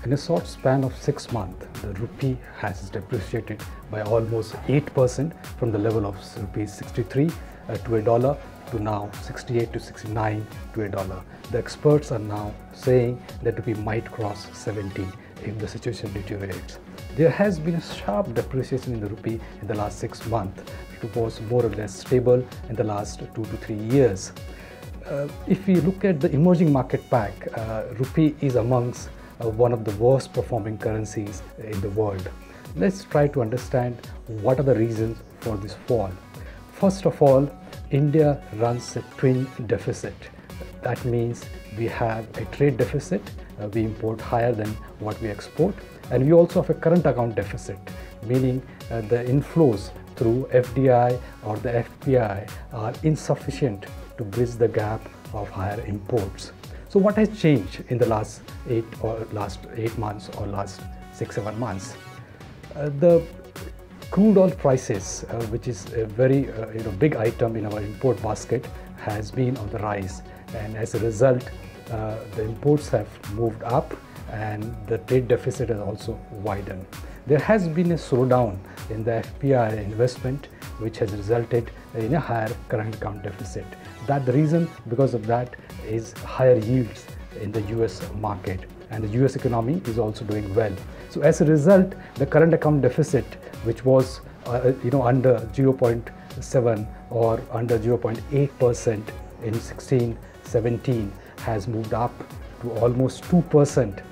In a short span of 6 months, the rupee has depreciated by almost 8% from the level of rupees 63 to a dollar to now 68 to 69 to a dollar. The experts are now saying that rupee might cross 70 if the situation deteriorates. There has been a sharp depreciation in the rupee in the last 6 months. It was more or less stable in the last 2 to 3 years. If we look at the emerging market pack, rupee is amongst one of the worst performing currencies in the world. Let's try to understand what are the reasons for this fall. First of all, India runs a twin deficit. That means we have a trade deficit, we import higher than what we export, and we also have a current account deficit, meaning the inflows through FDI or the FPI are insufficient to bridge the gap of higher imports. So what has changed in the last 8 months or last 6-7 months? The crude oil prices, which is a very big item in our import basket, has been on the rise, and as a result, the imports have moved up and the trade deficit has also widened. There has been a slowdown in the FPI investment, which has resulted in a higher current account deficit. The reason because of that is higher yields in the US market, and the US economy is also doing well. So as a result, the current account deficit, which was under 0.7 or under 0.8% in 16-17, has moved up to almost 2%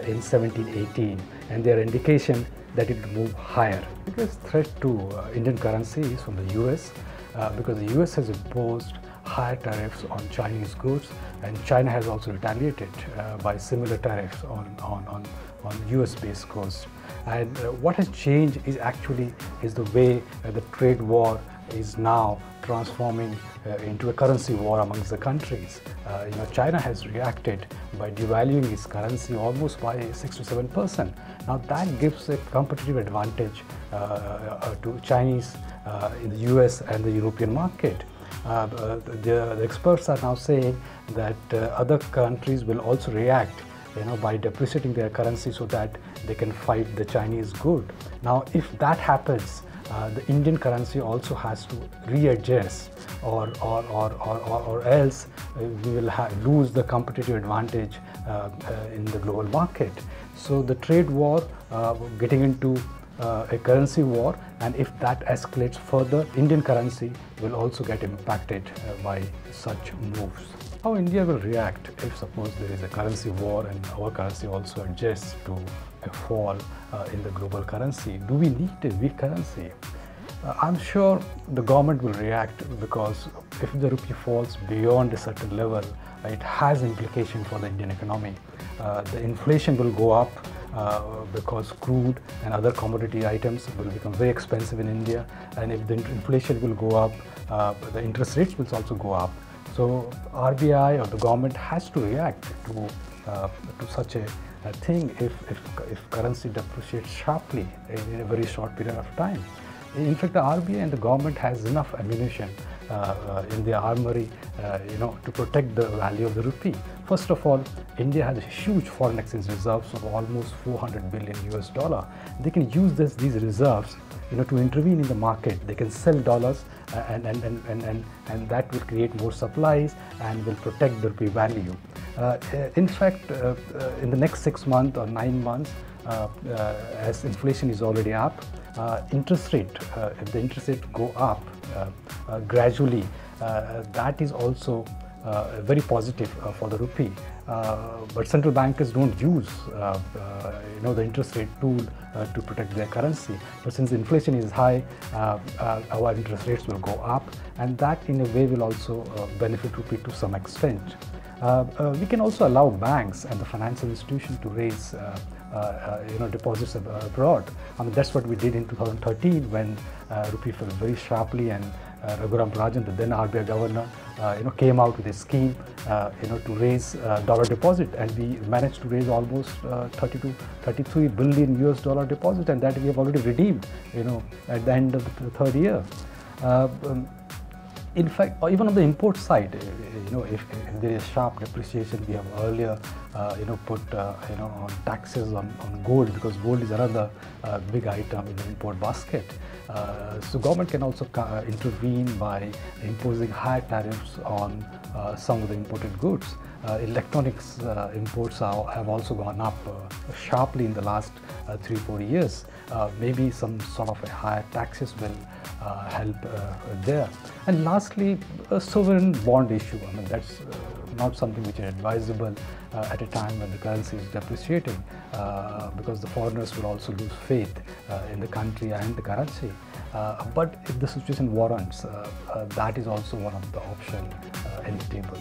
in 17-18, and there are indications that it will move higher. The biggest threat to Indian currency is from the US, because the US has imposed higher tariffs on Chinese goods, and China has also retaliated by similar tariffs on US-based goods. And what has changed is the way the trade war is now transforming into a currency war amongst the countries. China has reacted by devaluing its currency almost by 6 to 7%. Now that gives a competitive advantage to Chinese in the US and the European market. The experts are now saying that other countries will also react by depreciating their currency so that they can fight the Chinese good. Now if that happens, the Indian currency also has to readjust, or else we will lose the competitive advantage in the global market. So the trade war getting into a currency war, and if that escalates further, Indian currency will also get impacted by such moves. How India will react if suppose there is a currency war and our currency also adjusts to a fall in the global currency? Do we need a weak currency? I'm sure the government will react, because if the rupee falls beyond a certain level, it has implication for the Indian economy. The inflation will go up because crude and other commodity items will become very expensive in India, and if the inflation will go up, the interest rates will also go up. So RBI or the government has to react to such a thing if currency depreciates sharply in a very short period of time. In fact, the RBI and the government has enough ammunition in their armory, to protect the value of the rupee. First of all, India has huge foreign exchange reserves of almost 400 billion US dollar. They can use these reserves, to intervene in the market. They can sell dollars, and that will create more supplies and will protect the rupee value. In fact, in the next 6 months or 9 months, as inflation is already up, interest rate, if the interest rate go up gradually, that is also very positive for the rupee. But central bankers don't use the interest rate tool to protect their currency. But since inflation is high, our interest rates will go up, and that in a way will also benefit rupee to some extent. We can also allow banks and the financial institution to raise deposits abroad. I mean, that's what we did in 2013 when rupee fell very sharply, and Raghuram Rajan, the then RBI governor, came out with a scheme, to raise dollar deposit, and we managed to raise almost 30 to 33 billion US dollar deposit, and that we have already redeemed, at the end of the third year. In fact, or even on the import side, if there is sharp depreciation, we have earlier, put, on taxes on gold, because gold is another big item in the import basket. So government can also intervene by imposing higher tariffs on some of the imported goods. Electronics imports have also gone up sharply in the last 3-4 years. Maybe some sort of a higher taxes will help there. And lastly, a sovereign bond issue. I mean, that's not something which is advisable at a time when the currency is depreciating, because the foreigners will also lose faith in the country and the currency. But if the situation warrants, that is also one of the options in the table.